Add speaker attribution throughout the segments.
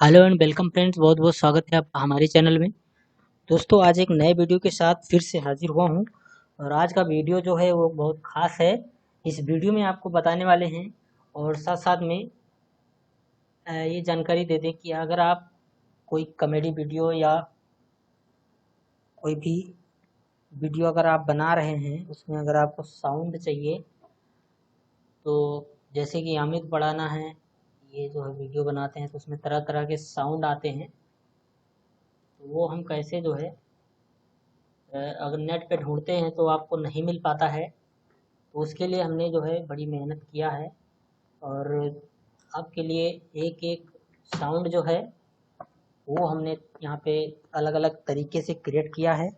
Speaker 1: Hello and welcome friends, बहुत बहुत स्वागत है आपका हमारे चैनल में। दोस्तों, आज एक नए वीडियो के साथ फिर से हाजिर हुआ हूं और आज का वीडियो जो है वो बहुत ख़ास है। इस वीडियो में आपको बताने वाले हैं और साथ साथ में ये जानकारी दे दें कि अगर आप कोई कॉमेडी वीडियो या कोई भी वीडियो अगर आप बना रहे हैं, उसमें अगर आपको साउंड चाहिए, तो जैसे कि अमित बढ़ाना है, ये जो है वीडियो बनाते हैं तो उसमें तरह तरह के साउंड आते हैं। तो वो हम कैसे जो है अगर नेट पे ढूँढते हैं तो आपको नहीं मिल पाता है, तो उसके लिए हमने जो है बड़ी मेहनत किया है और आपके लिए एक-एक साउंड जो है वो हमने यहाँ पे अलग-अलग तरीके से क्रिएट किया है।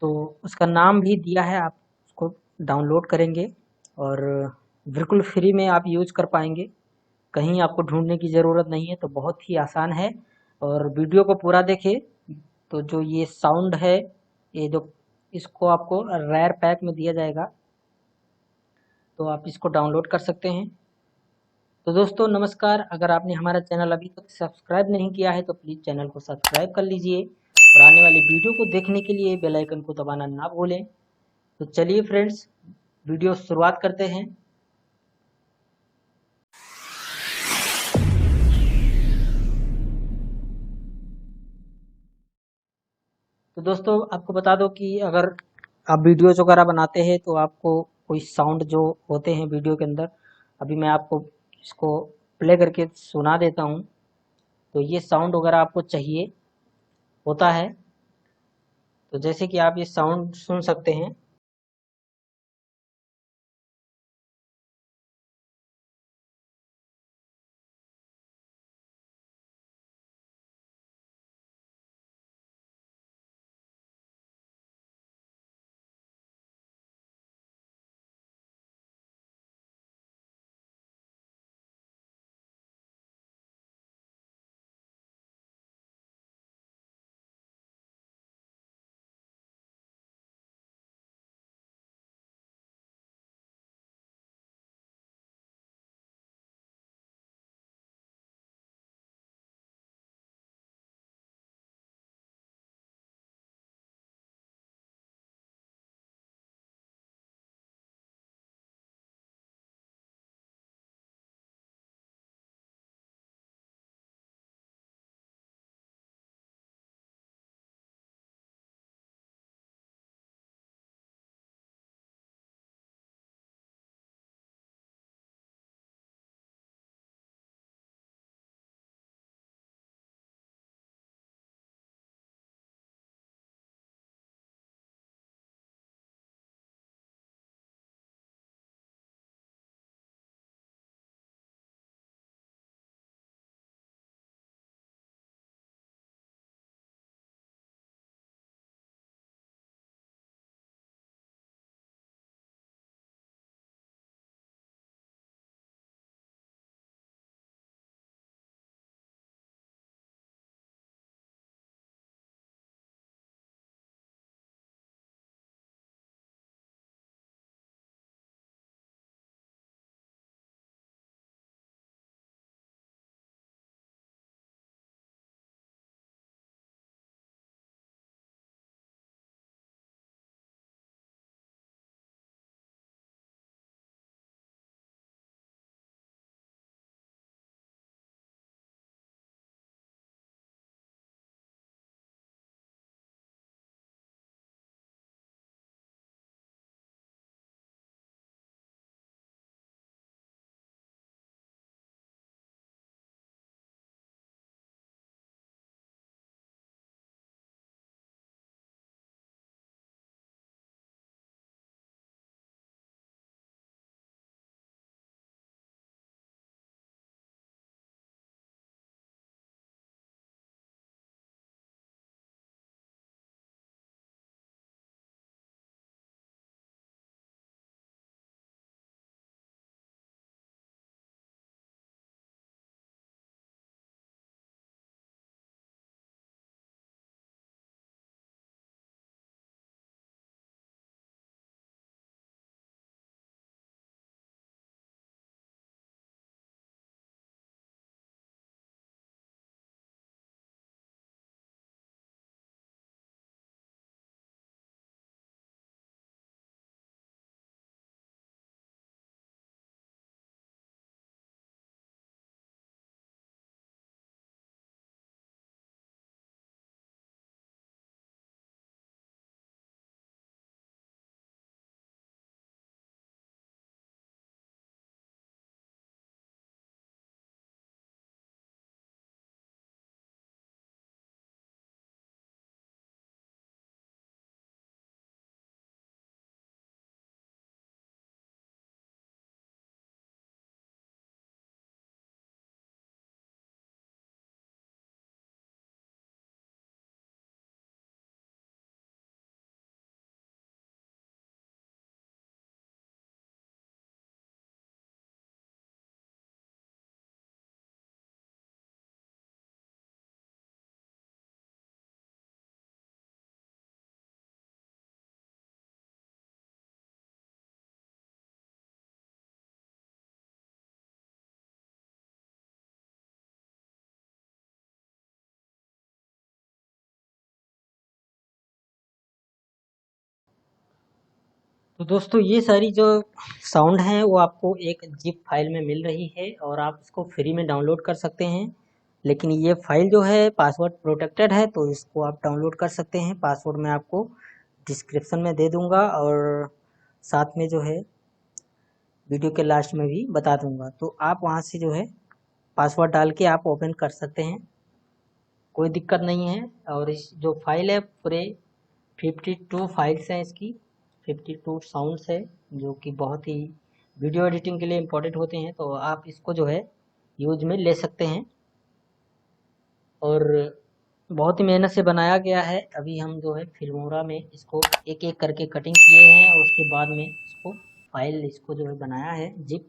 Speaker 1: तो उसका नाम भी दिया है, आप उसको डाउनलोड करेंगे और बिल्कुल फ्री में आप यूज़ कर पाएँगे। कहीं आपको ढूँढने की ज़रूरत नहीं है, तो बहुत ही आसान है। और वीडियो को पूरा देखें तो जो ये साउंड है, ये जो इसको आपको रेयर पैक में दिया जाएगा, तो आप इसको डाउनलोड कर सकते हैं। तो दोस्तों नमस्कार, अगर आपने हमारा चैनल अभी तक सब्सक्राइब नहीं किया है तो प्लीज़ चैनल को सब्सक्राइब कर लीजिए और आने वाली वीडियो को देखने के लिए बेल आइकन को दबाना ना भूलें। तो चलिए फ्रेंड्स, वीडियो शुरुआत करते हैं। तो दोस्तों आपको बता दो कि अगर आप वीडियोज़ वगैरह बनाते हैं तो आपको कोई साउंड जो होते हैं वीडियो के अंदर, अभी मैं आपको इसको प्ले करके सुना देता हूँ। तो ये साउंड वगैरह आपको चाहिए होता है, तो जैसे कि आप ये साउंड सुन सकते हैं। तो दोस्तों ये सारी जो साउंड हैं वो आपको एक जिप फाइल में मिल रही है और आप इसको फ्री में डाउनलोड कर सकते हैं। लेकिन ये फाइल जो है पासवर्ड प्रोटेक्टेड है, तो इसको आप डाउनलोड कर सकते हैं। पासवर्ड मैं आपको डिस्क्रिप्शन में दे दूंगा और साथ में जो है वीडियो के लास्ट में भी बता दूंगा। तो आप वहाँ से जो है पासवर्ड डाल के आप ओपन कर सकते हैं, कोई दिक्कत नहीं है। और इस जो फाइल है पूरे 52 फाइल्स हैं इसकी, 52 साउंड्स है जो कि बहुत ही वीडियो एडिटिंग के लिए इम्पोर्टेंट होते हैं। तो आप इसको जो है यूज में ले सकते हैं और बहुत ही मेहनत से बनाया गया है। अभी हम जो है फिल्मोरा में इसको एक एक करके कटिंग किए हैं और उसके बाद में इसको फाइल इसको जो है बनाया है जिप,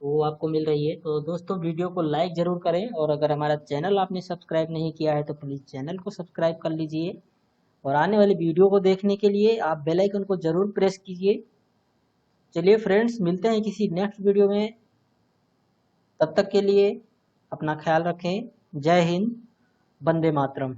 Speaker 1: तो वो आपको मिल रही है। तो दोस्तों वीडियो को लाइक ज़रूर करें और अगर हमारा चैनल आपने सब्सक्राइब नहीं किया है तो प्लीज़ चैनल को सब्सक्राइब कर लीजिए और आने वाली वीडियो को देखने के लिए आप बेल आइकन को ज़रूर प्रेस कीजिए। चलिए फ्रेंड्स, मिलते हैं किसी नेक्स्ट वीडियो में, तब तक के लिए अपना ख्याल रखें। जय हिंद, वंदे मातरम।